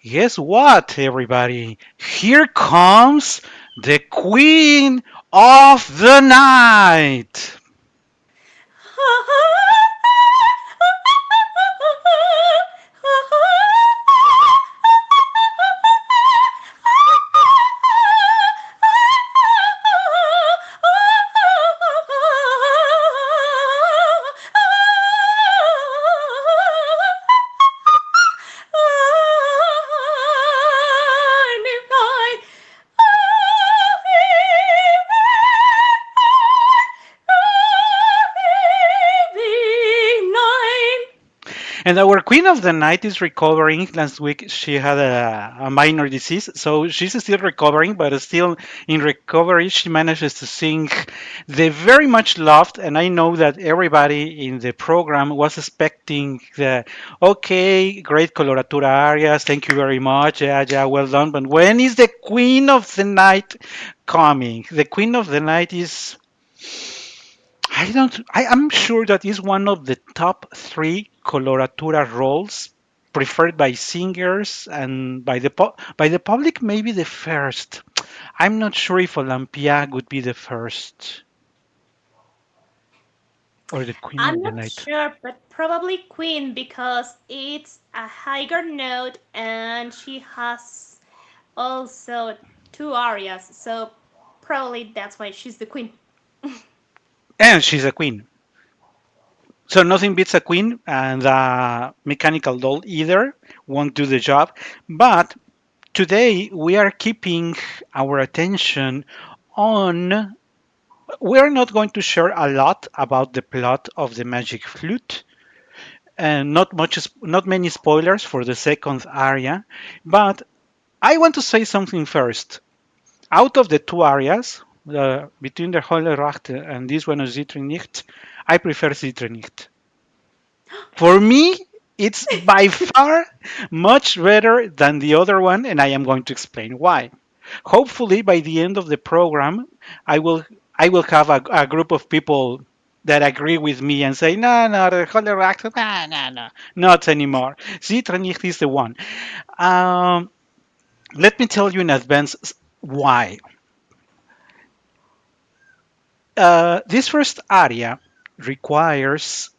Guess what, everybody? Here comes the Queen of the Night. And our Queen of the Night is recovering. Last week she had a minor disease, so she's still recovering, but still in recovery. She manages to sing the very much loved, and I know that everybody in the program was expecting the okay, great coloratura arias. Thank you very much. Yeah, yeah, well done. But when is the Queen of the Night coming? The Queen of the Night is I don't. I'm sure that is one of the top three coloratura roles preferred by singers and by by the public. Maybe the first. I'm not sure if Olympia would be the first or the Queen I'm of the not Night. sure, but probably Queen because it's a higher note and she has also two arias, so probably that's why she's the queen. And she's a queen. So nothing beats a queen, and a mechanical doll either won't do the job. But today we are keeping our attention on. We're not going to share a lot about the plot of the Magic Flute, and not many spoilers for the second area. But I want to say something first. Out of the two areas, between the Holle Rachte and this one of Zittre Nicht, I prefer Zittre Nicht. For me, it's by far much better than the other one, and I am going to explain why. Hopefully, by the end of the program, I will I will have a group of people that agree with me and say, no, no, the Holler Act, no, no, no, not anymore. Zitronich is the one. Um, Let me tell you in advance why. This first area requires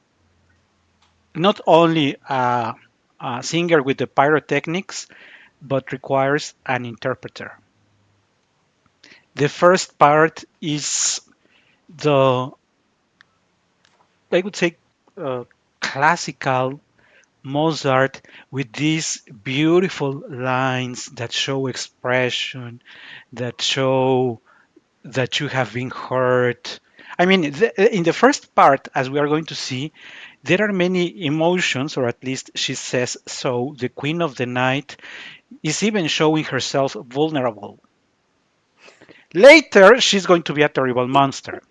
not only a singer with the pyrotechnics, but requires an interpreter. The first part is the, I would say, uh, classical Mozart with these beautiful lines that show expression, that show that you have been hurt. I mean, in the first part, as we are going to see, there are many emotions, or at least she says so. The Queen of the Night is even showing herself vulnerable. Later, she's going to be a terrible monster,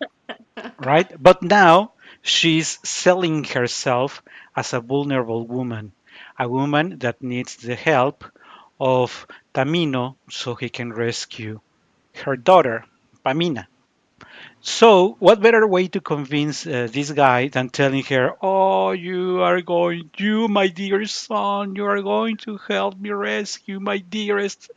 right? But now she's selling herself as a vulnerable woman, a woman that needs the help of Tamino so he can rescue her daughter, Pamina. So, what better way to convince this guy than telling her, "Oh, you, my dear son, you are going to help me rescue my dearest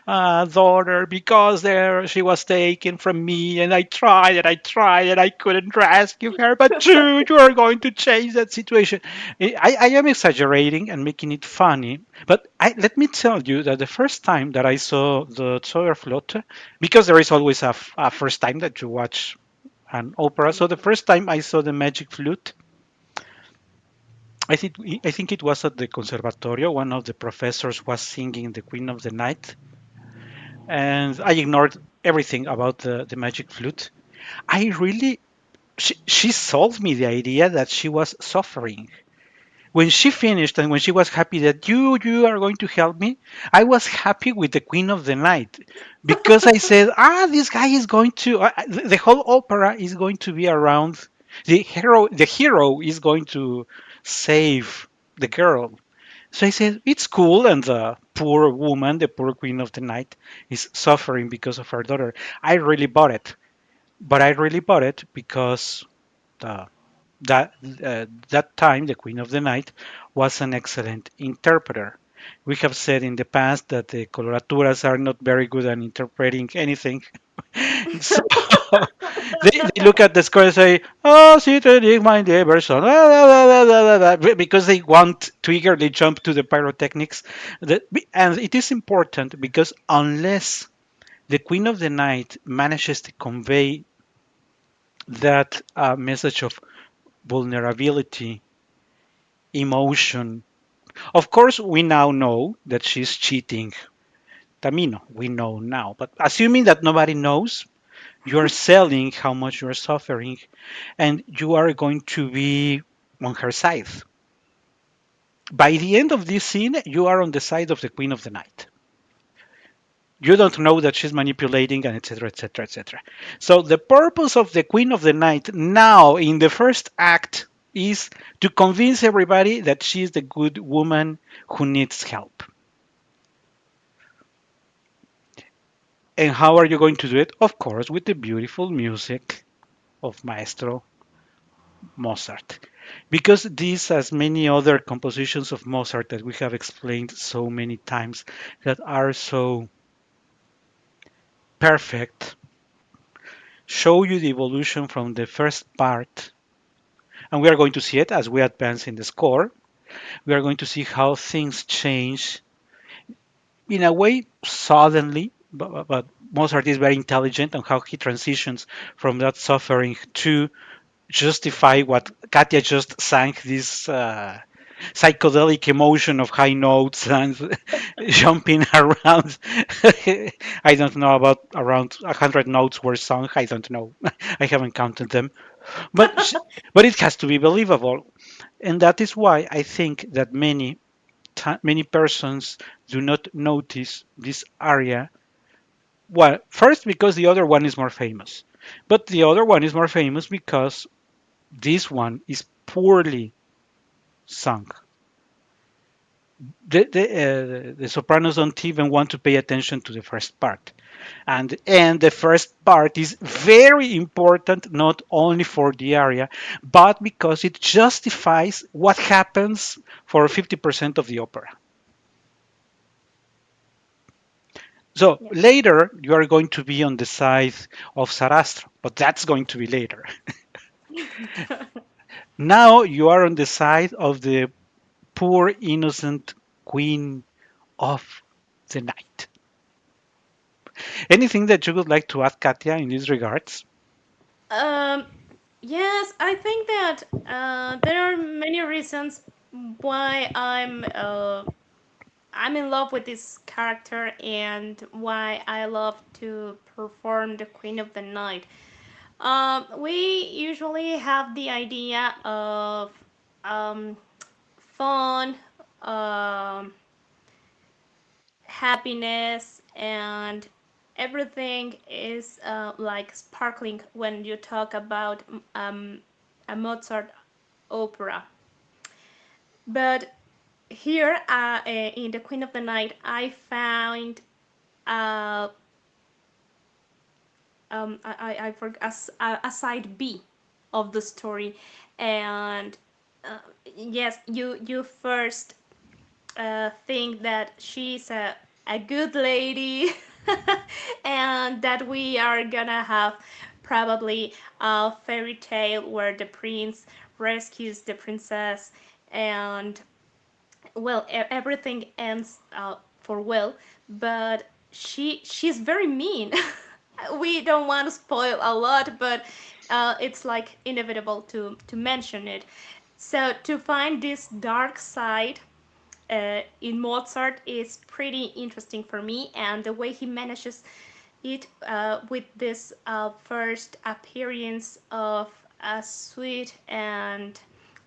daughter because there she was taken from me, and I tried, and I couldn't rescue her. But you are going to change that situation." I am exaggerating and making it funny, but let me tell you that the first time that I saw the Zauberflöte, because there is always a first time that you watch an opera. So the first time I saw the Magic Flute, I think it was at the Conservatorio. One of the professors was singing the Queen of the Night, and I ignored everything about the Magic Flute. I really she sold me the idea that she was suffering. When she finished and when she was happy that you are going to help me, I was happy with the Queen of the Night because I said, this guy is going to the whole opera is going to be around the hero is going to save the girl. So I said, it's cool, and the poor woman, the poor Queen of the Night, is suffering because of her daughter. I really bought it, but I really bought it because the that that time the Queen of the Night was an excellent interpreter. We have said in the past that the coloraturas are not very good at interpreting anything. So they look at the score and say, "Oh, Zittre, dig my Everson," because they want to eagerly jump to the pyrotechnics. And it is important because unless the Queen of the Night manages to convey that message of vulnerability, emotion, of course, we now know that she's cheating Tamino. We know now. But assuming that nobody knows, you are selling how much you are suffering, and you are going to be on her side. By the end of this scene, you are on the side of the Queen of the Night. You don't know that she's manipulating, and etc., etc., etc. So the purpose of the Queen of the Night now in the first act is to convince everybody that she's the good woman who needs help. And how are you going to do it? Of course, with the beautiful music of Maestro Mozart. Because these, as many other compositions of Mozart that we have explained so many times, that are so perfect, show you the evolution from the first part. And we are going to see it as we advance in the score. We are going to see how things change in a way suddenly, but Mozart is very intelligent on how he transitions from that suffering to justify what Katia just sang, this psychedelic emotion of high notes and jumping around. I don't know, about around 100 notes were sung. I don't know. I haven't counted them. But but it has to be believable. And that is why I think that many persons do not notice this area. Well, first because the other one is more famous. But the other one is more famous because this one is poorly sung. The sopranos don't even want to pay attention to the first part, and the first part is very important not only for the aria, but because it justifies what happens for 50% of the opera. So Yeah. later you are going to be on the side of Sarastro, but that's going to be later. Now you are on the side of the poor innocent queen of the night. Anything that you would like to add, Katia, in these regards? Um, yes, I think that there are many reasons why I'm in love with this character and why I love to perform the Queen of the Night. We usually have the idea of um, fun, um, happiness, and everything is like sparkling when you talk about a Mozart opera. But here in The Queen of the Night, I found uh, I forgot a side B of the story, and uh, yes, you first think that she's a good lady, and that we are gonna have probably a fairy tale where the prince rescues the princess, and well, everything ends for well, but she's very mean. We don't want to spoil a lot, but it's like inevitable to mention it. So to find this dark side in Mozart is pretty interesting for me, and the way he manages it with this first appearance of a sweet and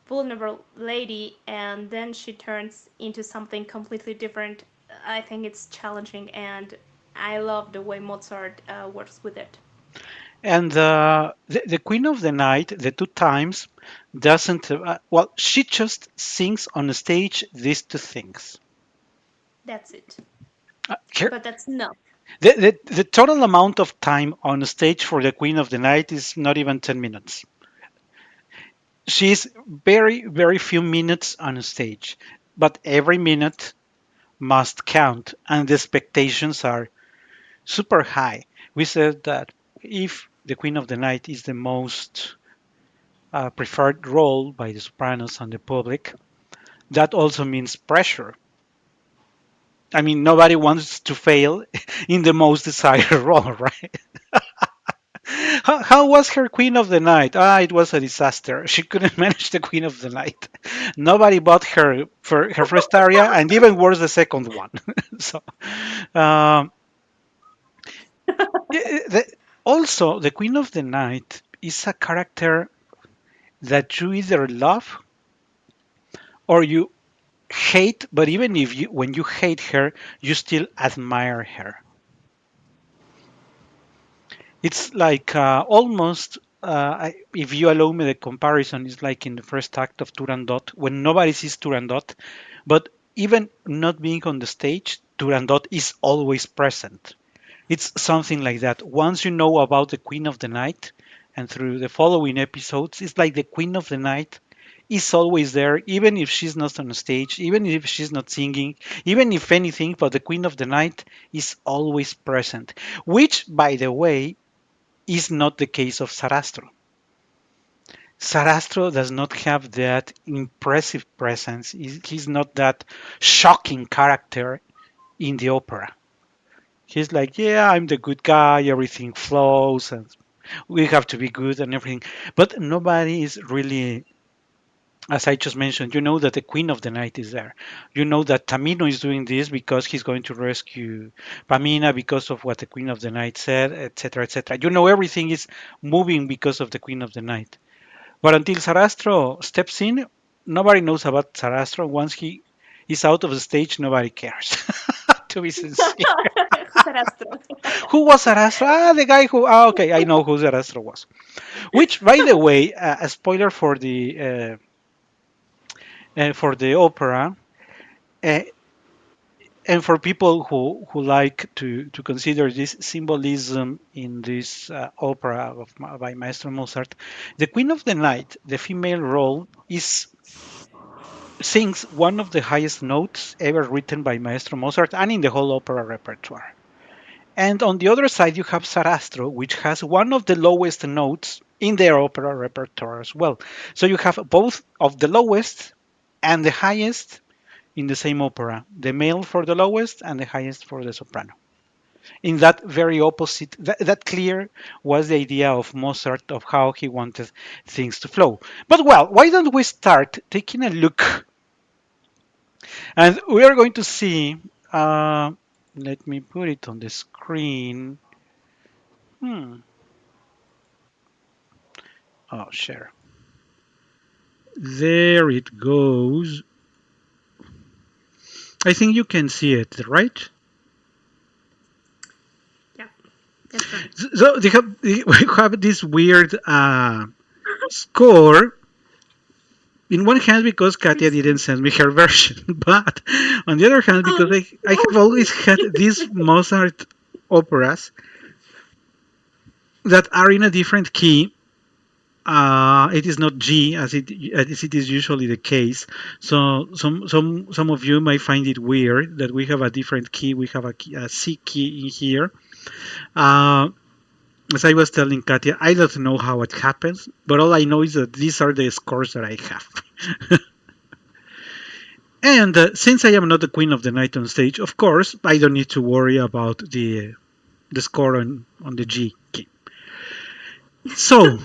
vulnerable lady, and then she turns into something completely different. I think it's challenging, and I love the way Mozart works with it. And the Queen of the Night, the two times, doesn't, well, she just sings on stage these two things. That's it. Here, But that's enough. the total amount of time on stage for the Queen of the Night is not even 10 minutes. She's very, very few minutes on stage, but every minute must count, and the expectations are super high. We said that if the Queen of the Night is the most preferred role by the sopranos and the public, that also means pressure. I mean, nobody wants to fail in the most desired role, right? How was her Queen of the Night? Ah, it was a disaster. She couldn't manage the Queen of the Night. Nobody bought her for her first aria, and even worse, the second one. So, um, also, the Queen of the Night is a character that you either love or you hate, but even if you when you hate her, you still admire her. It's like almost, if you allow me the comparison, it's like in the first act of Turandot when nobody sees Turandot, but even not being on the stage, Turandot is always present. It's something like that. Once you know about the Queen of the Night, and through the following episodes, it's like the Queen of the Night is always there, even if she's not on stage, even if she's not singing, even if anything, but the Queen of the Night is always present. Which, by the way, is not the case of Sarastro. Sarastro does not have that impressive presence. He's not that shocking character in the opera. He's like, yeah, I'm the good guy, everything flows, and we have to be good and everything. But nobody is really, as I just mentioned, you know that the Queen of the Night is there. You know that Tamino is doing this because he's going to rescue Pamina because of what the Queen of the Night said, etc., etc. You know everything is moving because of the Queen of the Night. But until Sarastro steps in, nobody knows about Sarastro. Once he is out of the stage, nobody cares. To be sincere. Sarastro. Who was Sarastro? Ah, the guy who. Ah, okay, I know who Sarastro was. Which, by the way, a spoiler for the opera, uh, and for people who like to consider this symbolism in this opera by Maestro Mozart, the Queen of the Night, the female role, is sings one of the highest notes ever written by Maestro Mozart and in the whole opera repertoire. And on the other side, you have Sarastro, which has one of the lowest notes in their opera repertoire as well. So you have both of the lowest and the highest in the same opera, the male for the lowest and the highest for the soprano. In that very opposite, that clear was the idea of Mozart of how he wanted things to flow. But well, why don't we start taking a look. And we are going to see, let me put it on the screen. Hmm. Oh, share. There it goes. I think you can see it, right? Yeah, that's right. So we have this weird score. In one hand, because Katia didn't send me her version, but on the other hand, because I have always had these Mozart operas that are in a different key. It is not G as it is usually the case. So some of you might find it weird that we have a different key. We have a C key in here. Uh, as I was telling Katia, I don't know how it happens, but all I know is that these are the scores that I have. And since I am not the queen of the night on stage, of course, I don't need to worry about the score on the G key. So,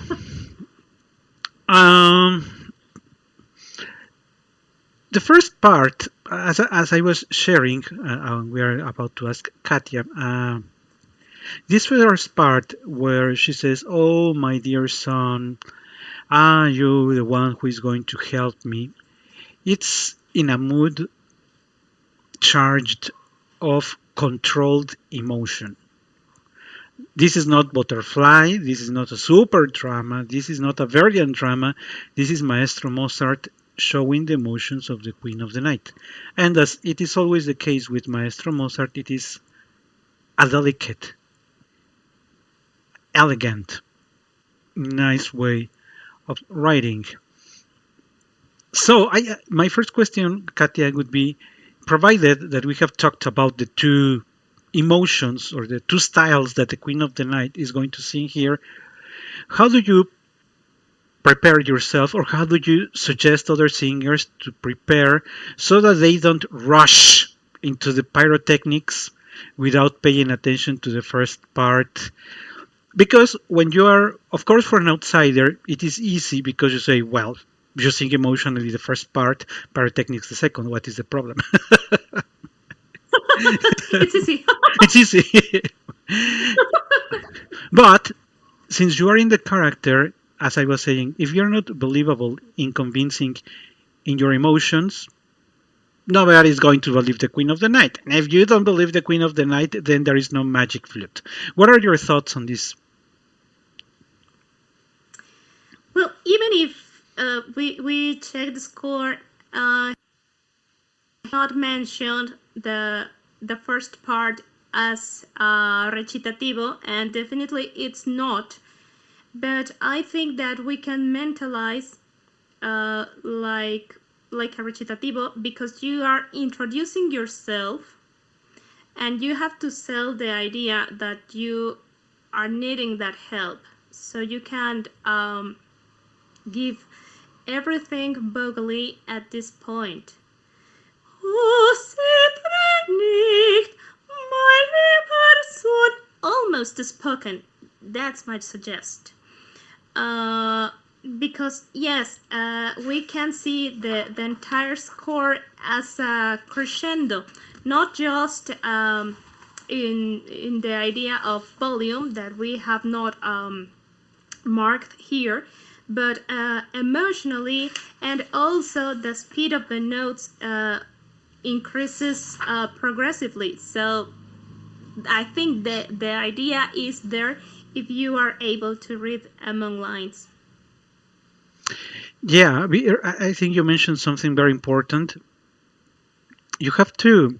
um, the first part, as I was sharing, we are about to ask Katia. This first part where she says, "Oh, my dear son, you the one who is going to help me." It's in a mood charged of controlled emotion. This is not Butterfly. This is not a super drama. This is not a Verdian drama. This is Maestro Mozart showing the emotions of the Queen of the Night. And as it is always the case with Maestro Mozart, it is a delicate, elegant, nice way of writing. So, my first question, Katia, would be: provided that we have talked about the two emotions or the two styles that the Queen of the Night is going to sing here, how do you prepare yourself, or how do you suggest other singers to prepare so that they don't rush into the pyrotechnics without paying attention to the first part? Because when you are, of course, for an outsider, it is easy because you say, well, you sing emotionally the first part, pyrotechnics the second. What is the problem? It's easy. It's easy. But since you are in the character, as I was saying, if you're not believable in convincing in your emotions, nobody is going to believe the Queen of the Night. And if you don't believe the Queen of the Night, then there is no magic flute. What are your thoughts on this? Well, even if we check the score, not mentioned the first part as recitativo, and definitely it's not. But I think that we can mentalize uh, like like a recitativo because you are introducing yourself and you have to sell the idea that you are needing that help. So you can't give everything boldly at this point. Oh, Zittre nicht, my lieber Sohn. Almost spoken. That's my suggest. Uh, because yes, we can see the entire score as a crescendo, not just in the idea of volume that we have not marked here, but emotionally, and also the speed of the notes increases progressively. So I think the idea is there if you are able to read among lines. Yeah, I think you mentioned something very important. You have to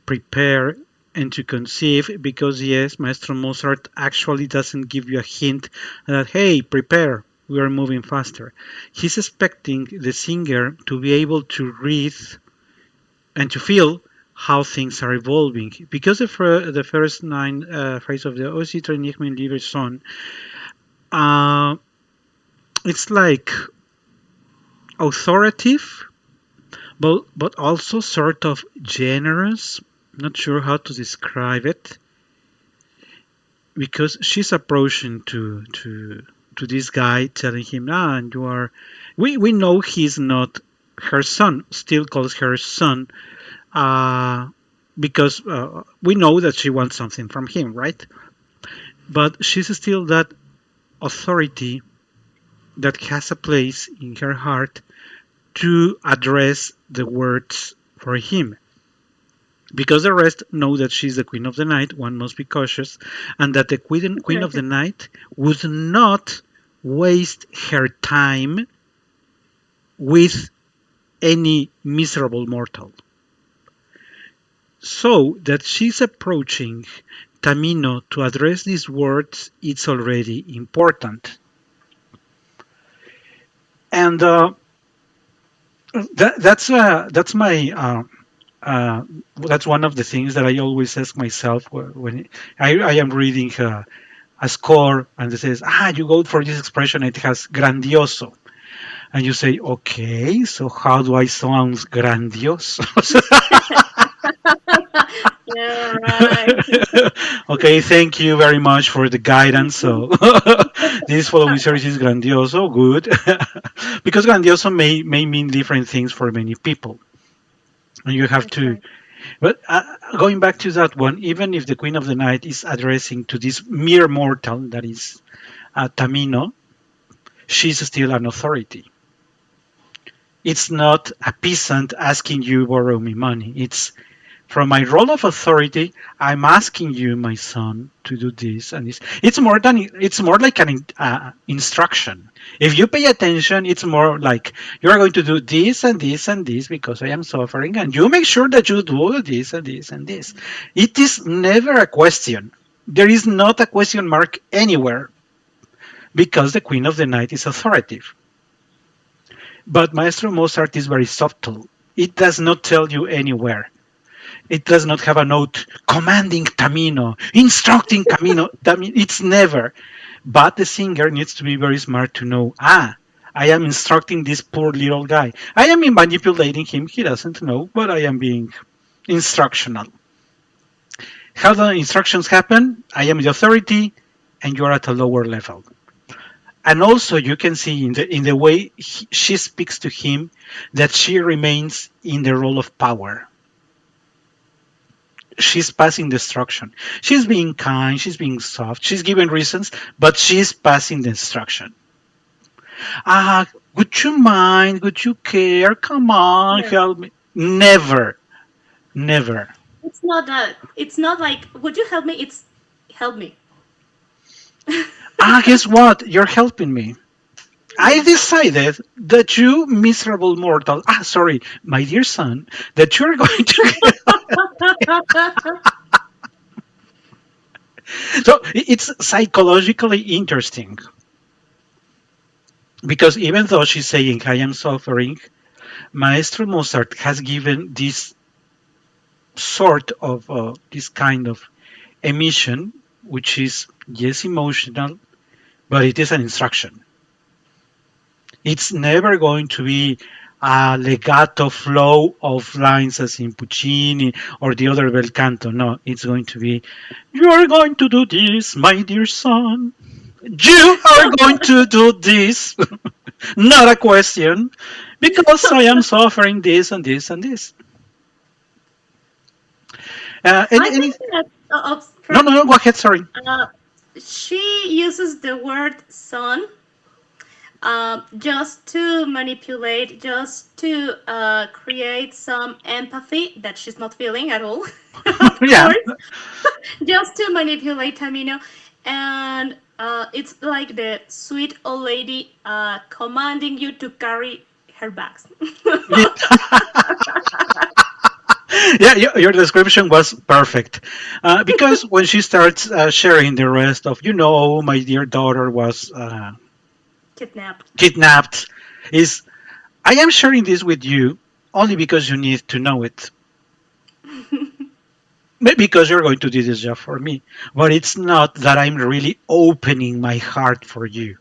prepare and to conceive because, yes, Maestro Mozart actually doesn't give you a hint that, hey, prepare, we are moving faster. He's expecting the singer to be able to read and to feel how things are evolving. Because the first nine phrases of the O Zittre nicht mein lieber Sohn, uh, it's like authoritative, but also sort of generous. Not sure how to describe it because she's approaching to this guy, telling him, "Ah, and you are." We know he's not her son. Still calls her son, uh, because we know that she wants something from him, right? But she's still that authority that has a place in her heart to address the words for him. Because the rest know that she's the Queen of the Night, one must be cautious, and that the Queen of the Night would not waste her time with any miserable mortal. So that she's approaching Tamino to address these words, it's already important. And that's my uh, that's one of the things that I always ask myself when I am reading a score and it says, you go for this expression, it has grandioso. And you say, okay, so how do I sound grandioso? Yeah, right. Okay, thank you very much for the guidance. So this following series is grandioso, good. Because grandioso may mean different things for many people. And you have That's to, right. but going back to that one, even if the Queen of the Night is addressing to this mere mortal that is Tamino, she's still an authority. It's not a peasant asking you borrow me money. It's from my role of authority, I'm asking you, my son, to do this and this. It's more like an instruction. If you pay attention, it's more like you are going to do this and this and this because I am suffering, and you make sure that you do this and this and this. It is never a question. There is not a question mark anywhere because the Queen of the Night is authoritative. But Maestro Mozart is very subtle. It does not tell you anywhere. It does not have a note commanding Tamino, instructing Camino. It's never. But the singer needs to be very smart to know, I am instructing this poor little guy. I am manipulating him. He doesn't know, but I am being instructional. How the instructions happen? I am the authority and you are at a lower level. And also you can see in the way she speaks to him that she remains in the role of power. She's passing the instruction. She's being kind, she's being soft, she's giving reasons, but she's passing the instruction. Ah, would you mind? Would you care? Come on, No, help me. Never, never. it's not that. It's not like, would you help me? It's help me. Guess what? You're helping me. I Yeah. decided that you miserable mortal, sorry, my dear son, that you're going to. So it's psychologically interesting because even though she's saying I am suffering, Maestro Mozart has given this sort of this kind of emission, which is yes emotional, but it is an instruction. It's never going to be a legato flow of lines as in Puccini or the other bel canto. No, it's going to be you are going to do this, my dear son. You are going to do this. Not a question, because I am suffering this and this and this. I Any think that, no, sorry, no, no, go ahead. Sorry. uh, she uses the word son just to manipulate, just to create some empathy that she's not feeling at all, of Yeah, course, just to manipulate Tamino. And it's like the sweet old lady commanding you to carry her bags. yeah, yeah. Your description was perfect, because when she starts sharing the rest of, my dear daughter was Kidnapped. kidnapped, is I am sharing this with you only because you need to know it. Maybe because you're going to do this job for me, but it's not that I'm really opening my heart for you.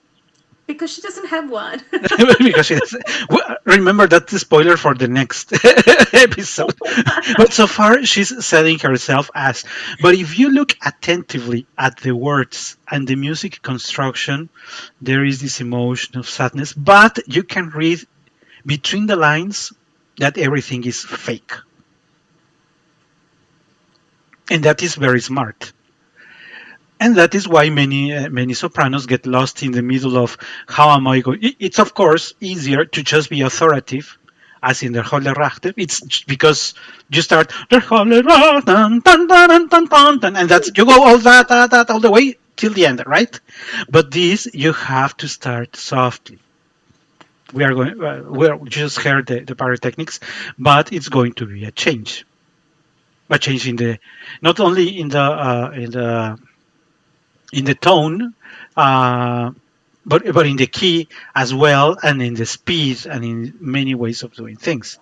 Because she doesn't have one. Because it's, remember that's the spoiler for the next episode. But so far she's selling herself as. But if you look attentively at the words and the music construction, there is this emotion of sadness. But you can read between the lines that everything is fake, and that is very smart. And that is why many sopranos get lost in the middle of how am I going. It's of course easier to just be authoritative, as in the Holle Rachter. It's because you start the Holle Rachter, and that's you go all that all the way till the end, right? But this you have to start softly. We just heard the pyrotechnics, but it's going to be a change in the not only in the tone, uh, but in the key as well, and in the speed, and in many ways of doing things.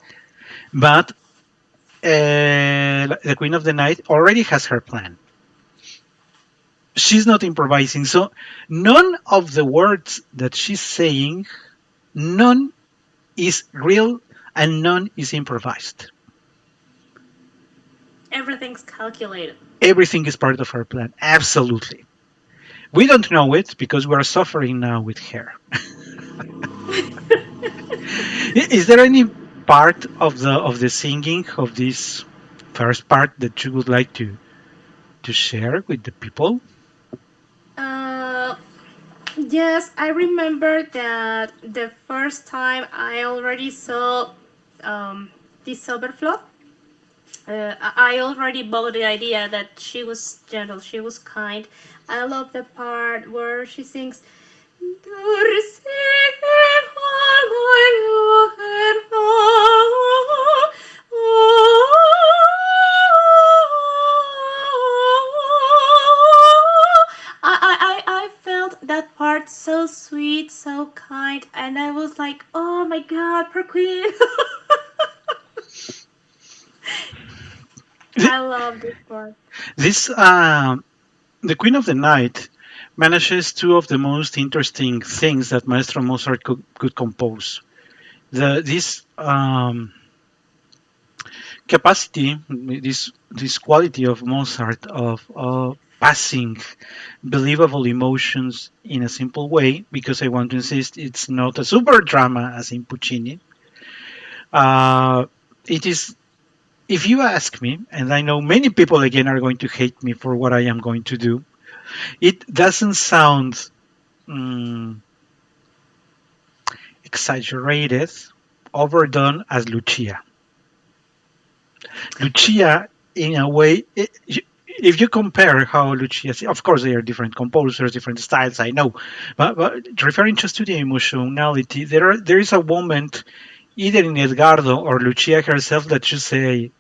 But the Queen of the Night already has her plan. She's not improvising, so none of the words that she's saying, none is real, and none is improvised. Everything's calculated. Everything is part of her plan. Absolutely. We don't know it because we are suffering now with her. Is there any part of the singing of this first part that you would like to share with the people? Uh, yes, I remember that the first time I already saw um, this overflow. I already bought the idea that she was gentle, she was kind. I love the part where she sings, "Dulce I felt that part so sweet, so kind, and I was like, oh my god, per queen. I love this part. This the Queen of the Night manages two of the most interesting things that Maestro Mozart could compose. This capacity, this quality of Mozart of passing believable emotions in a simple way, because I want to insist it's not a super drama as in Puccini. Uh, it is, if you ask me, and I know many people again are going to hate me for what I am going to do, it doesn't sound mm, exaggerated, overdone as Lucia. Lucia, in a way, if you compare how Lucia, of course, they are different composers, different styles, I know, but referring just to the emotionality, there is a moment either in Edgardo or Lucia herself that you say,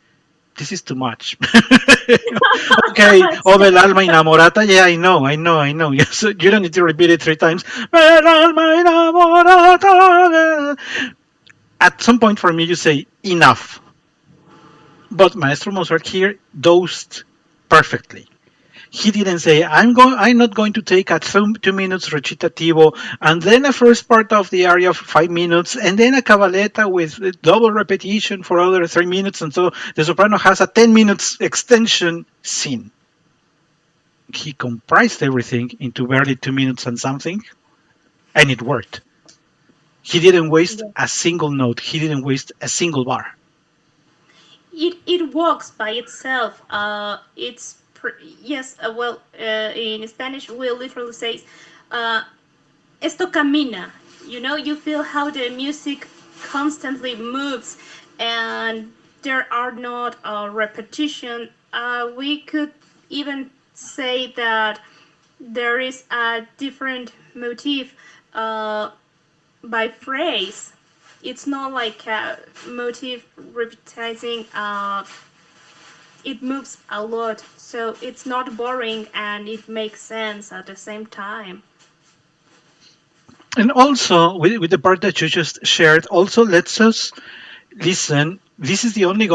this is too much. Okay, oh, el alma enamorata, yeah, I know. Yes, you don't need to repeat it three times. El alma enamorata. At some point for me, you say, enough. But Maestro Mozart here dosed perfectly. He didn't say, I'm not going to take a 2 minutes recitativo and then a first part of the aria of 5 minutes and then a cabaletta with double repetition for other 3 minutes, and so the soprano has a 10 minutes extension scene. He comprised everything into barely 2 minutes and something, and it worked. He didn't waste Yeah. a single note. He didn't waste a single bar. It walks by itself. Yes. Well, in Spanish, we literally say, uh, "Esto camina." You feel how the music constantly moves, and there are not repetition. We could even say that there is a different motif uh, by phrase. It's not like a motif repeating. It moves a lot, so it's not boring and it makes sense at the same time. And also, with the part that you just shared, also lets us listen. This is the only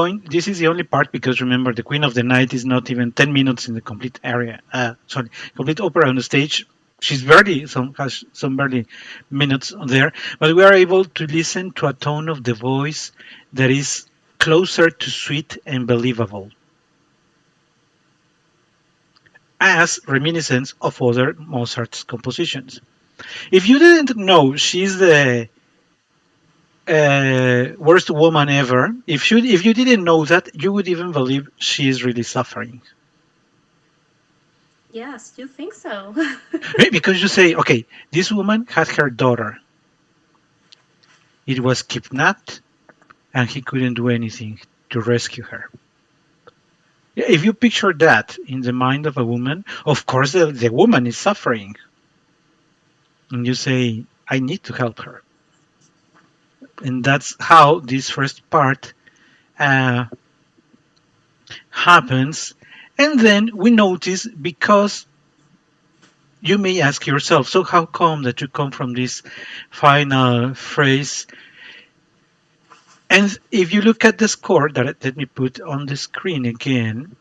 part, because remember, the Queen of the Night is not even 10 minutes in the complete area. Sorry, complete opera on the stage. She's barely some has some barely minutes on there, but we are able to listen to a tone of the voice that is closer to sweet and believable, as reminiscence of other Mozart's compositions. If you didn't know she's the worst woman ever, if you didn't know that, you would even believe she is really suffering. Yes, you think so? Right? Because you say, okay, this woman had her daughter. It was kidnapped, and he couldn't do anything to rescue her. Yeah, if you picture that in the mind of a woman, of course the woman is suffering, and you say, I need to help her. And that's how this first part uh, happens. And then we notice, because you may ask yourself, so how come that you come from this final phrase? And if you look at the score that let me put on the screen again,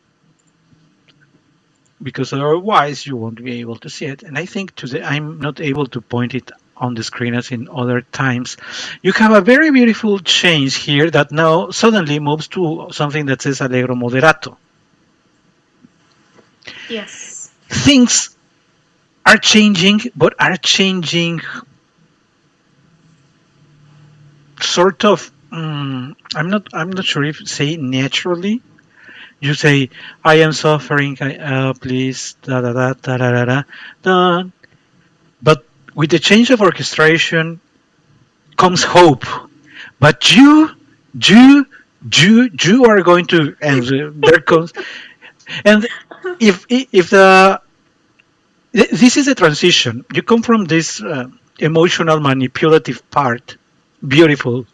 because otherwise you won't be able to see it. And I think today I'm not able to point it on the screen as in other times. You have a very beautiful change here that now suddenly moves to something that says Allegro moderato. Yes. Things are changing, but are changing sort of. I'm not sure if say naturally. You say, I am suffering, please, da da da da da da da. Da. But with the change of orchestration comes hope. But you, you are going to, and there comes, and if this is a transition. You come from this emotional, manipulative part, beautiful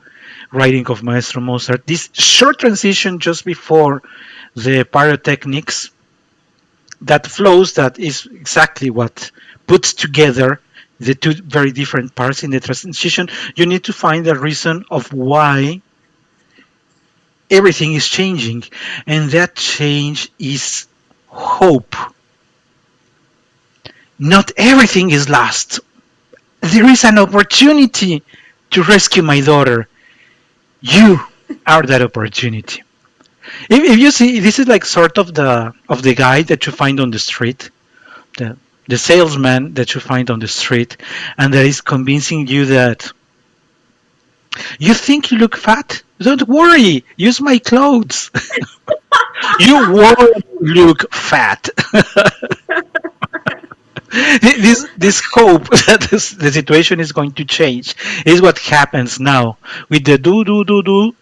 writing of Maestro Mozart. This short transition just before the pyrotechnics that flows, that is exactly what puts together the two very different parts in the transition. You need to find a reason of why everything is changing, and that change is hope. Not everything is lost. There is an opportunity to rescue my daughter. You are that opportunity. If you see, this is like sort of the guy that you find on the street, the the salesman that you find on the street, and that is convincing you that you think you look fat. Don't worry, use my clothes. You won't look fat. This hope that the situation is going to change is what happens now with the do,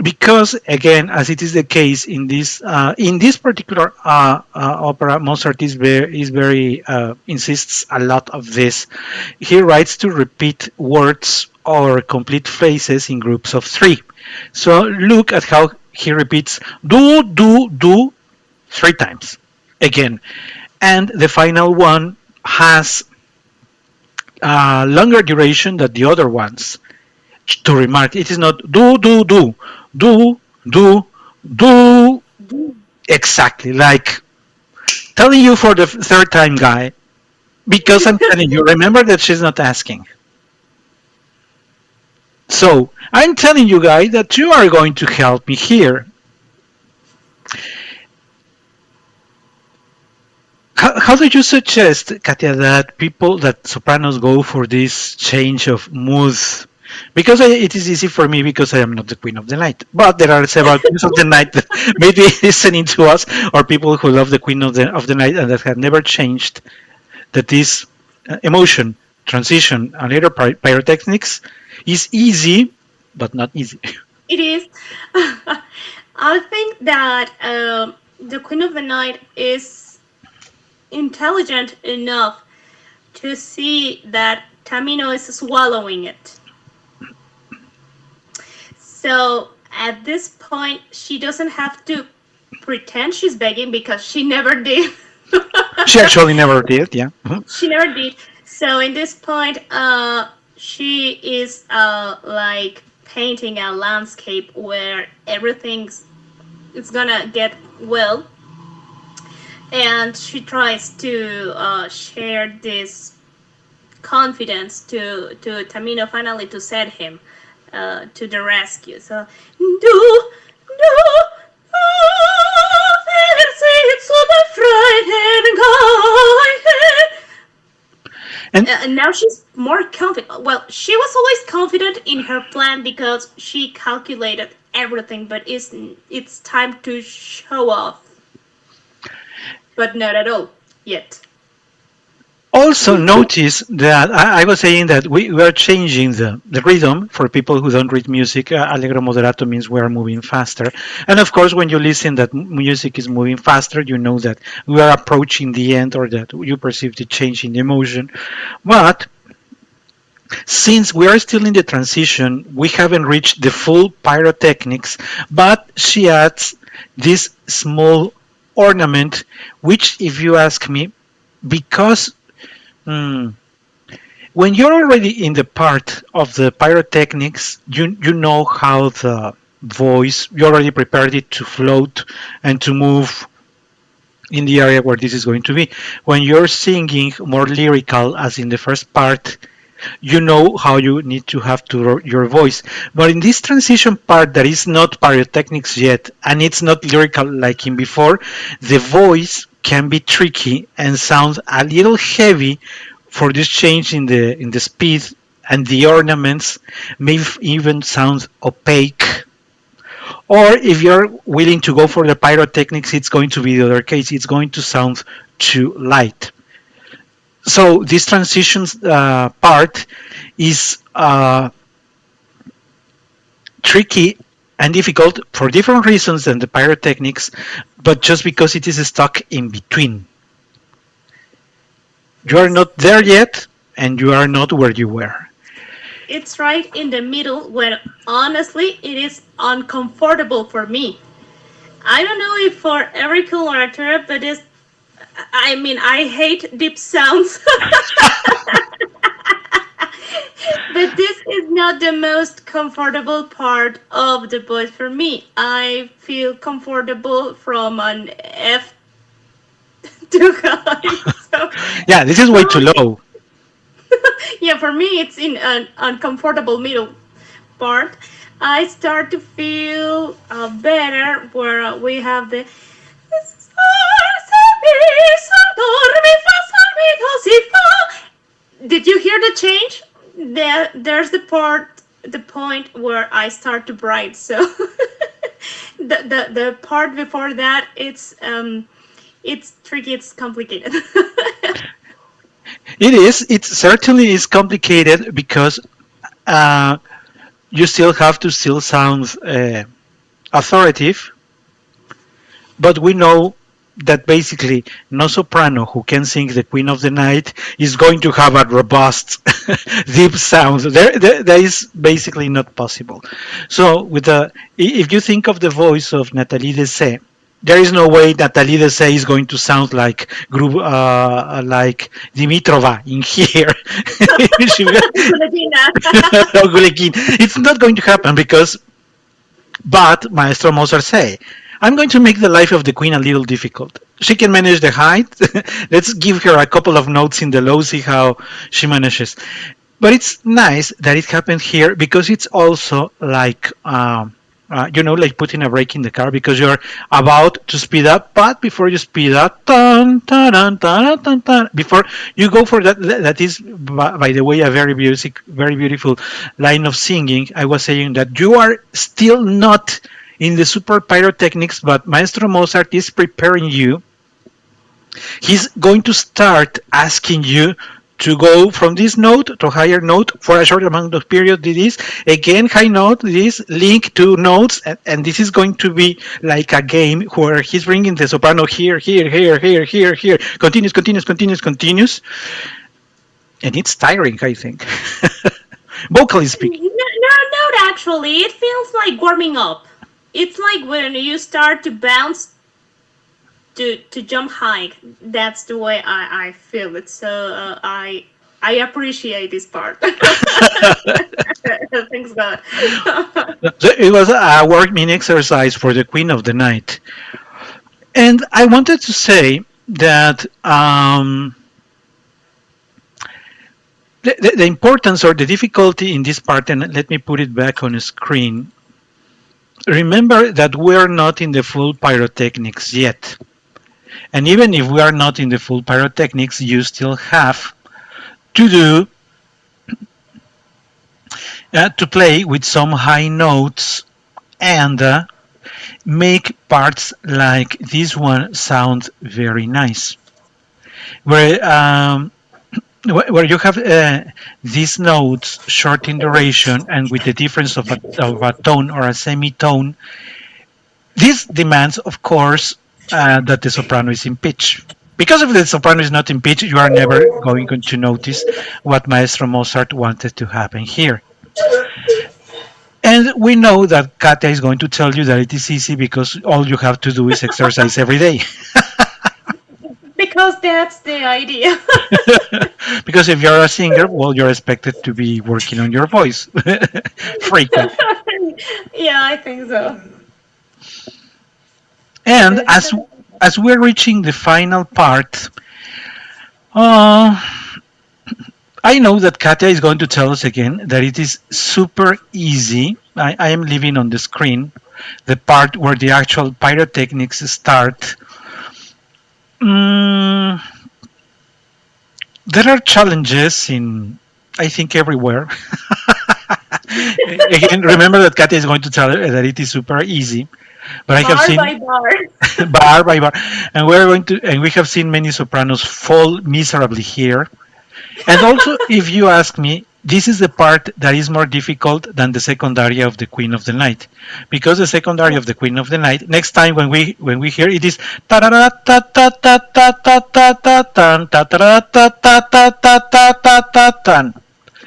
because again, as it is the case in this particular opera, Mozart is very insists a lot of this. He writes to repeat words or complete phrases in groups of three. So look at how he repeats do three times again, and the final one has a longer duration than the other ones. To remark, it is not do do do exactly like telling you for the third time, guy, because I'm telling you, remember that she's not asking. So I'm telling you, guy, that you are going to help me here. How do you suggest, Katia, that people, that sopranos go for this change of mood? Because it is easy for me because I am not the queen of the night. But there are several queens of the night that may be listening to us, or people who love the queen of the night and that have never changed. That this emotion, transition, and later pyrotechnics is easy, but not easy. It is. I think that the Queen of the Night is intelligent enough to see that Tamino is swallowing it. So at this point, she doesn't have to pretend she's begging because she never did. She actually never did, yeah. Mhm. She never did. So in this point, she is like painting a landscape where everything's it's gonna get well, and she tries to share this confidence to Tamino finally to set him to the rescue. So do so the frightened guy. And And now she's more confident. Well, she was always confident in her plan because she calculated everything, but it's time to show off. But not at all yet. also notice that I was saying that we are changing the rhythm for people who don't read music. Allegro moderato means we are moving faster. And of course, when you listen that music is moving faster, you know that we are approaching the end or that you perceive the change in the emotion. But since we are still in the transition, we haven't reached the full pyrotechnics, but she adds this small ornament, which, if you ask me, because mm, when you're already in the part of the pyrotechnics, you know how the voice, you already prepared it to float and to move in the area where this is going to be. When you're singing more lyrical, as in the first part, you know how you need to have to your voice. But in this transition part that is not pyrotechnics yet, and it's not lyrical like in before, the voice can be tricky and sounds a little heavy for this change in the speed, and the ornaments may even sound opaque. Or if you're willing to go for the pyrotechnics, it's going to be the other case. It's going to sound too light. So this transitions part is tricky and difficult for different reasons than the pyrotechnics, but just because it is stuck in between. You are It's not there yet, and you are not where you were. it's right in the middle where honestly it is uncomfortable for me. I don't know if for every cool actor, but it's I mean I hate deep sounds. But this It's not the most comfortable part of the voice for me. I feel comfortable from an F too high. So Yeah, this is way too probably, low. yeah, for me it's in an uncomfortable middle part. I start to feel better where we have the did you hear the change? There's the point where I start to bright. So the part before that, it's tricky. It's complicated. It is. It certainly is complicated because uh, you still have to still sound authoritative, but we know that basically no soprano who can sing the Queen of the Night is going to have a robust, deep sound. That is basically not possible. So, if you think of the voice of Nathalie Dessay, there is no way Nathalie Dessay is going to sound like Dimitrova in here. It's not going to happen because but Maestro Mozart say, I'm going to make the life of the queen a little difficult. She can manage the height. Let's give her a couple of notes in the low, see how she manages. But it's nice that it happened here because it's also like like putting a brake in the car because you're about to speed up, but before you speed up, dun, dun, dun, dun, dun, dun, before you go for that, that is, by the way, a very beautiful line of singing. I was saying that you are still not in the super pyrotechnics, but Maestro Mozart is preparing you. He's going to start asking you to go from this note to higher note for a short amount of period. This again high note. This link to notes, and this is going to be like a game where he's bringing the soprano here, here, here, here, here, here. Continues, continues, continues, continues, and it's tiring. I think, vocally speaking. No, no, actually, it feels like warming up. It's like when you start to bounce to jump high. That's the way I feel it. So I appreciate this part. Thanks God. So it was a working exercise for the Queen of the Night, and I wanted to say that. The importance or the difficulty in this part, and let me put it back on the screen. Remember that we are not in the full pyrotechnics yet. And even if we are not in the full pyrotechnics, you still have to do to play with some high notes and make parts like this one sound very nice. Where where you have these notes short in duration and with the difference of a tone or a semitone, this demands, of course, that the soprano is in pitch. Because if the soprano is not in pitch, you are never going to notice what Maestro Mozart wanted to happen here. And we know that Katya is going to tell you that it is easy because all you have to do is exercise every day. Because that's the idea. Because if you're a singer, well, you're expected to be working on your voice frequently. Yeah, I think so. And as we're reaching the final part, uh, I know that Katya is going to tell us again that it is super easy. I am leaving on the screen the part where the actual pyrotechnics start. Mm, there are challenges in, I think, everywhere. Again, remember that Katya is going to tell her that it is super easy. But I have Bar by seen bar. bar by bar, and we have seen many sopranos fall miserably here. And also, if you ask me, this is the part that is more difficult than the second aria of the Queen of the Night, because the second aria of the Queen of the Night. Next time when we hear it is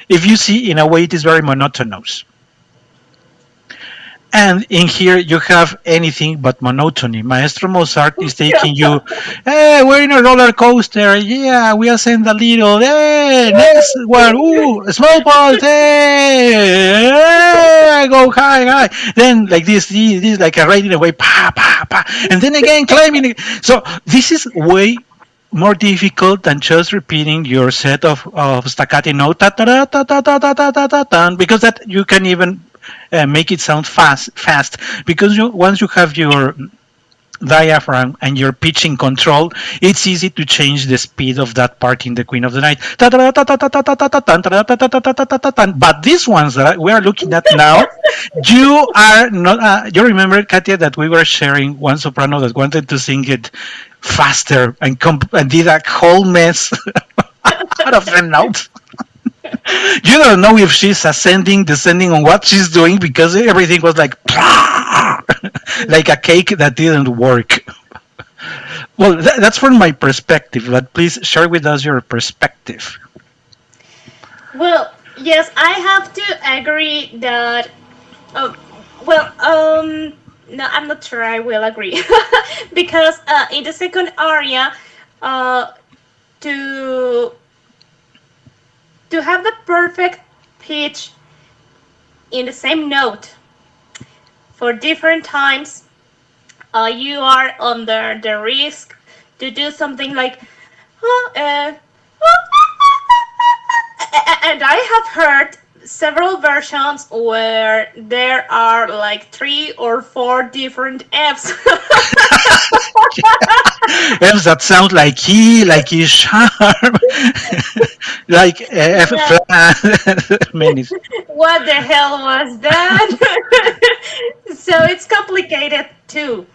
if you see, in a way, it is very monotonous. And in here, you have anything but monotony. Maestro Mozart is taking you, hey, we're in a roller coaster. Yeah, we ascend a little. Hey, next one. Ooh, small balls. Hey, go high, high. Then, like this like a riding away. Pa, pa, pa. And then again, climbing. So, this is way more difficult than just repeating your set of staccato note ta ta ta ta ta ta ta ta ta ta, because that you can even make it sound fast because once you have your diaphragm and your pitching control, it's easy to change the speed of that part in the Queen of the Night. But these ones that we are looking at now, you are not. You remember, Katia, that we were sharing one soprano that wanted to sing it faster and did a whole mess out of the notes. You don't know if she's ascending, descending on what she's doing because everything was like like a cake that didn't work. Well, that's from my perspective, but please share with us your perspective. Well, yes, I have to agree that. Oh, well, no, I'm not sure I will agree because in the second aria, uh, to to have the perfect pitch in the same note for different times, you are under the risk to do something like, uh, and I have heard several versions where there are like 3 or 4 different Fs. F's that sound like like E sharp, like F Yeah, flat, many. what the hell was that? So it's complicated too.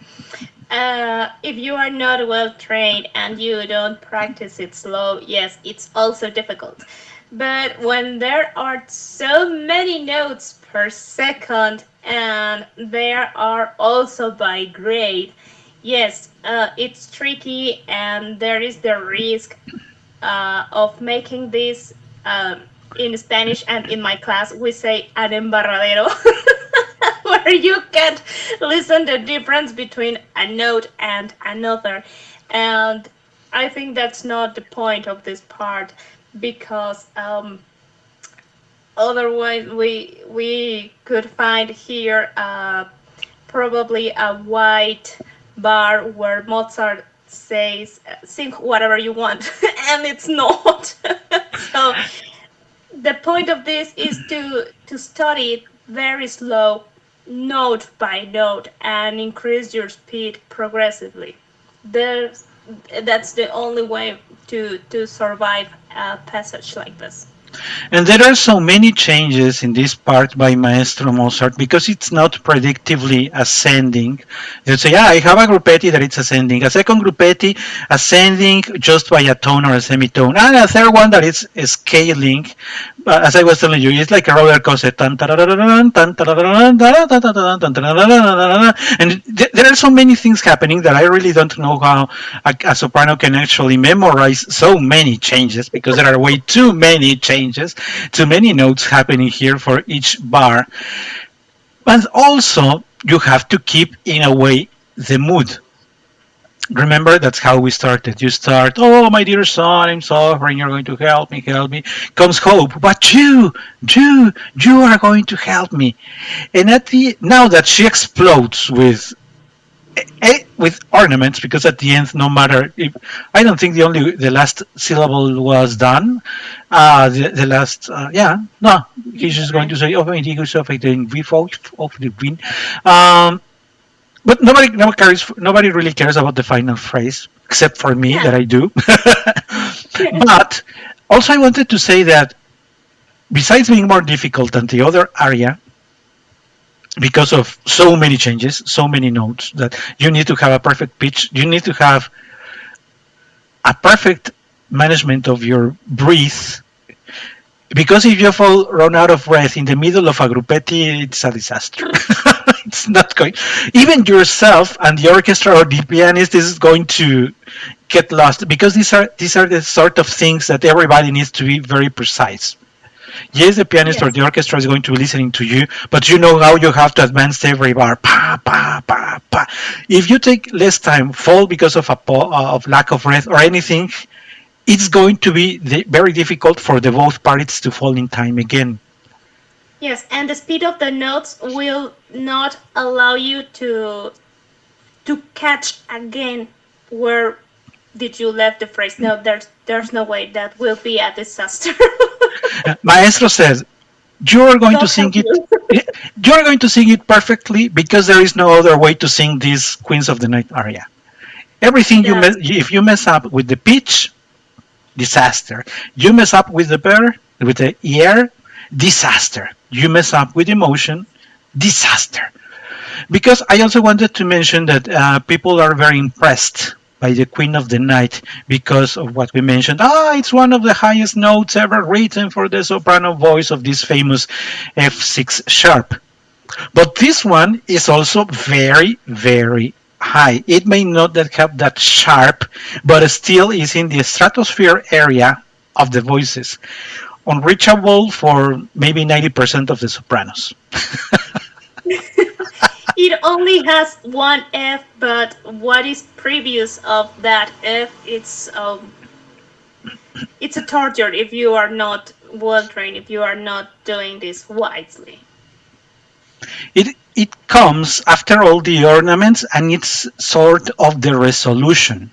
If you are not well trained and you don't practice it slow, yes, it's also difficult. But when there are so many notes per second and there are also by grade, yes, it's tricky and there is the risk of making this in Spanish, and in my class we say an embarradero, where you can't listen the difference between a note and another. And I think that's not the point of this part because otherwise we could find here probably a white bar where Mozart says sing whatever you want and it's not. So the point of this is to study it very slow, note by note, and increase your speed progressively. There's, that's the only way to survive a passage like this. And there are so many changes in this part by Maestro Mozart because it's not predictively ascending. You say, yeah, I have a gruppetti that it's ascending, a second gruppetti ascending just by a tone or a semitone, and a third one that is scaling. As I was telling you, it's like a roller coaster. And there are so many things happening that I really don't know how a soprano can actually memorize so many changes because there are way too many changes, too many notes happening here for each bar. But also, you have to keep, in a way, the mood. Remember, that's how we started. You start, oh, my dear son, I'm suffering. You're going to help me. Comes hope, but you are going to help me. And at the now that she explodes with ornaments, because at the end, no matter if I don't think the last syllable was done. The last yeah, no, he's just going to say, oh, my dear son, I think we fought of the win. Um, but nobody really cares about the final phrase except for me Yeah. that I do. But also I wanted to say that besides being more difficult than the other area because of so many changes, so many notes that you need to have a perfect pitch, you need to have a perfect management of your breath. Because if you fall run out of breath in the middle of a gruppetti, it's a disaster. It's not going. Even yourself and the orchestra or the pianist is going to get lost because these are the sort of things that everybody needs to be very precise. Yes, the pianist or Yes. the orchestra is going to be listening to you, but you know how you have to advance every bar. Pa, pa, pa, pa. If you take less time, fall because of of lack of breath or anything, it's going to be very difficult for the both parties to fall in time again. Yes, and the speed of the notes will not allow you to catch again where did you left the phrase. No, there's no way. That will be a disaster. Maestro says, you're going to God sing help it. you. You're going to sing it perfectly because there is no other way to sing this Queens of the Night aria. Everything That's if you mess up with the pitch, disaster. You mess up with with the ear, disaster. You mess up with emotion, disaster. Because I also wanted to mention that people are very impressed by the Queen of the Night because of what we mentioned. It's one of the highest notes ever written for the soprano voice of this famous F6 sharp. But this one is also very, very high. It may not have that sharp, but still is in the stratosphere area of the voices, unreachable for maybe 90% of the sopranos. it only has one F, but what is previous of that F, it's a torture if you are not well trained, if you are not doing this wisely. It comes after all the ornaments and it's sort of the resolution.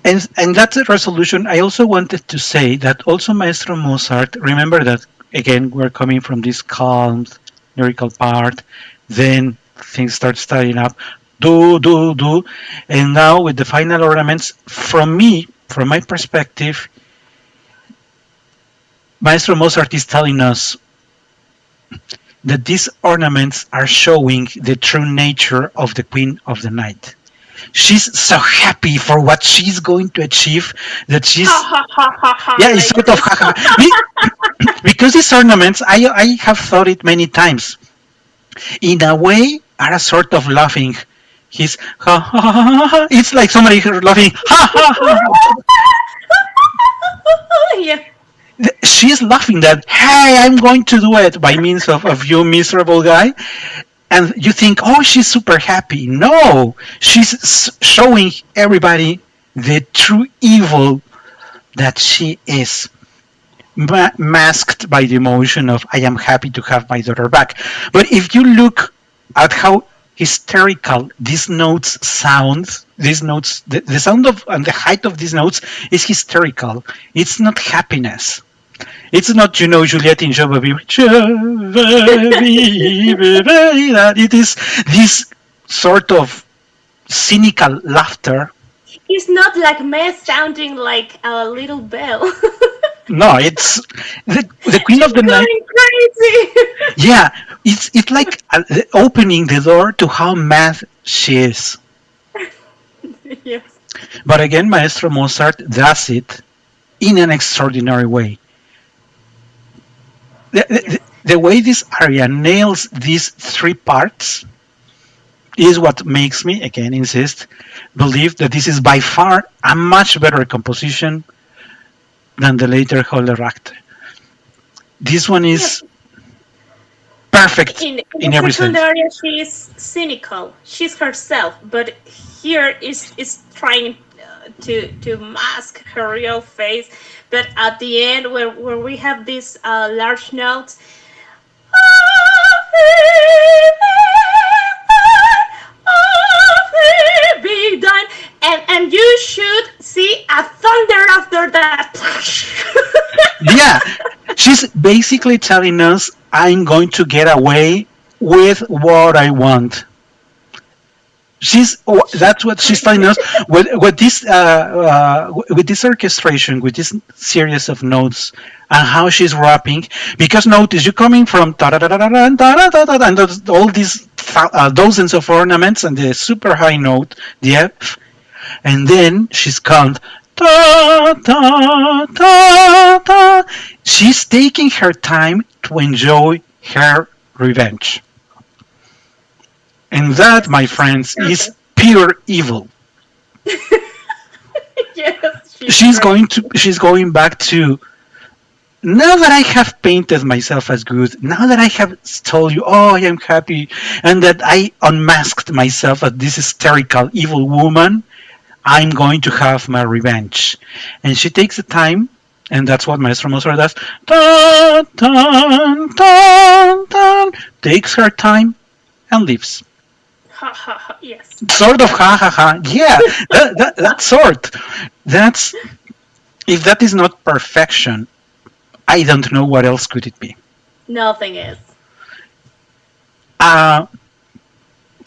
And that's a resolution. I also wanted to say that also Maestro Mozart, remember that again, we're coming from this calm, lyrical part, then things start starting up, do. And now with the final ornaments, from my perspective, Maestro Mozart is telling us that these ornaments are showing the true nature of the Queen of the Night. She's so happy for what she's going to achieve that Ha she's, ha ha ha ha, yeah, it's like sort of this. haha. Because these ornaments, I have thought it many times, in a way, are a sort of laughing. He's ha ha ha ha. Ha. It's like somebody laughing ha ha ha. Yeah. She's laughing that, hey, I'm going to do it by means of you miserable guy. And you think, oh, she's super happy. No, she's showing everybody the true evil that she is, masked by the emotion of I am happy to have my daughter back. But if you look at how hysterical these notes sound, the sound of and the height of these notes is hysterical. It's not happiness. It's not, Juliet in Je veux vivre. Je veux vivre. It is this sort of cynical laughter. It's not like mess sounding like a little bell. No, it's the Queen of She's the Night. going crazy. Yeah, it's like opening the door to how mad she is. Yes. But again, Maestro Mozart does it in an extraordinary way. Yes. The way this aria nails these three parts is what makes me, again, insist, believe that this is by far a much better composition than the later Holleract. This one Yes. is perfect In in the every second sense. area, she is cynical. She's herself, but here is trying to mask her real face. But at the end, where we have these large notes, be done, and you should see a thunder after that. Yeah, she's basically telling us, I'm going to get away with what I want. She's That's what she's telling crazy. us with this orchestration, with this series of notes, and how she's rapping. Because notice you're coming from and all these dozens of ornaments and the super high note, the F, and then she's called ta ta ta ta. She's taking her time to enjoy her revenge, and that, Yes, my she's friends, is perfect. pure evil. Yes, She's great. she's going back to, now that I have painted myself as good, now that I have told you, oh, I am happy, and that I unmasked myself as this hysterical evil woman, I'm going to have my revenge. And she takes the time, and that's what Maestro Mozart does. Dun, dun, dun, dun, takes her time and leaves. Ha ha ha. Yes. Sort of ha ha ha. Yeah, that sort. That's, if that is not perfection, I don't know what else could it be. Nothing is. Uh,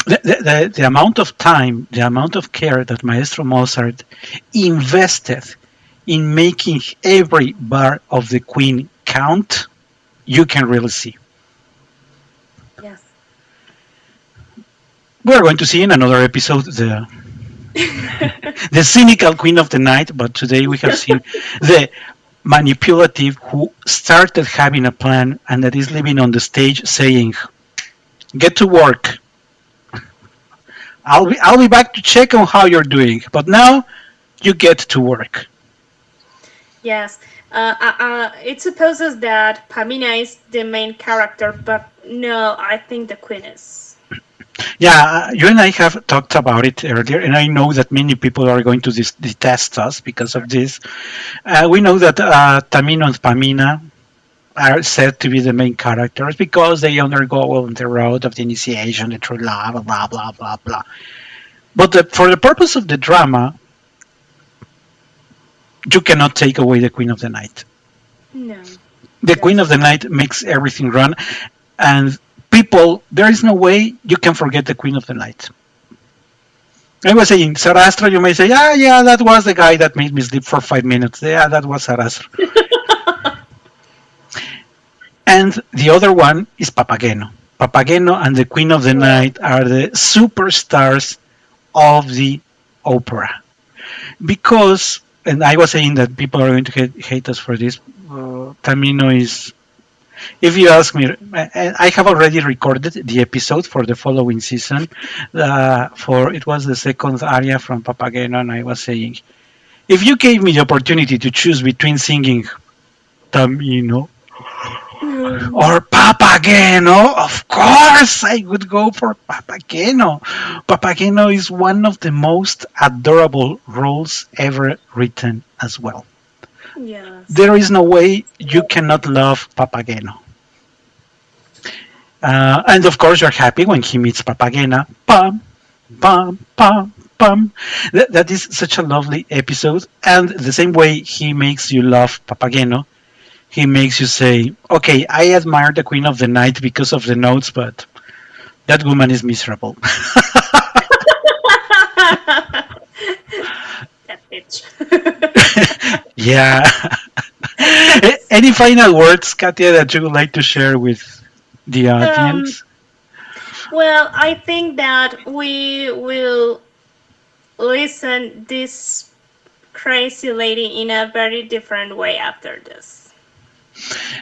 the amount of time, the amount of care that Maestro Mozart invested in making every bar of the Queen count, you can really see. Yes. We're going to see in another episode the cynical Queen of the Night, but today we have seen the manipulative who started having a plan and that is living on the stage saying, "Get to work. I'll be back to check on how you're doing, but now you get to work." Yes. It supposes that Pamina is the main character, but no, I think the queen is. Yeah, you and I have talked about it earlier, and I know that many people are going to detest us because of this. We know that Tamino and Pamina are said to be the main characters because they undergo on the road of the initiation, the true love, blah blah blah blah. But for the purpose of the drama, you cannot take away the Queen of the Night. No. The Queen of Yes. the Night makes everything run, and people, there is no way you can forget the Queen of the Night. I was saying Sarastro, you may say, ah, yeah, that was the guy that made me sleep for 5 minutes. Yeah, that was Sarastro. And the other one is Papageno. Papageno and the Queen of the Well, Night are the superstars of the opera. Because, and I was saying that people are going to hate us for this, Tamino is, if you ask me, I have already recorded the episode for the following season. For it was the second aria from Papageno, and I was saying, if you gave me the opportunity to choose between singing Tamino or Papageno, of course I would go for Papageno. Papageno is one of the most adorable roles ever written as well. yes. There is no way you cannot love Papageno. And of course, you're happy when he meets Papagena. Pam, pam, pam, pam. That is such a lovely episode. And the same way he makes you love Papageno, he makes you say, okay, I admire the Queen of the Night because of the notes, but that woman is miserable. That bitch. Yeah. Any final words, Katia, that you would like to share with the um, audience? well, I think that we will listen this crazy lady in a very different way after this.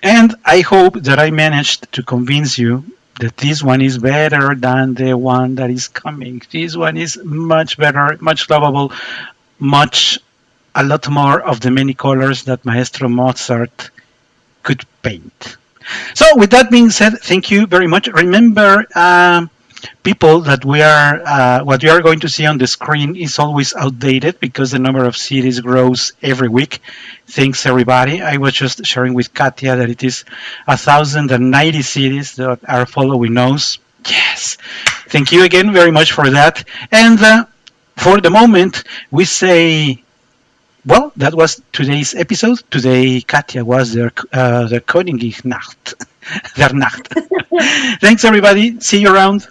And I hope that I managed to convince you that this one is better than the one that is coming. This one is much better, much lovable, much, a lot more of the many colors that Maestro Mozart could paint. So, with that being said, thank you very much. Remember, people, that we are what we are going to see on the screen is always outdated because the number of cities grows every week. Thanks, everybody. I was just sharing with Katia that it is 1,090 cities that are following us. Yes. Thank you again very much for that. And for the moment, we say, well, that was today's episode. Today, Katia was the Königin Nacht. Der Nacht. Thanks, everybody. See you around.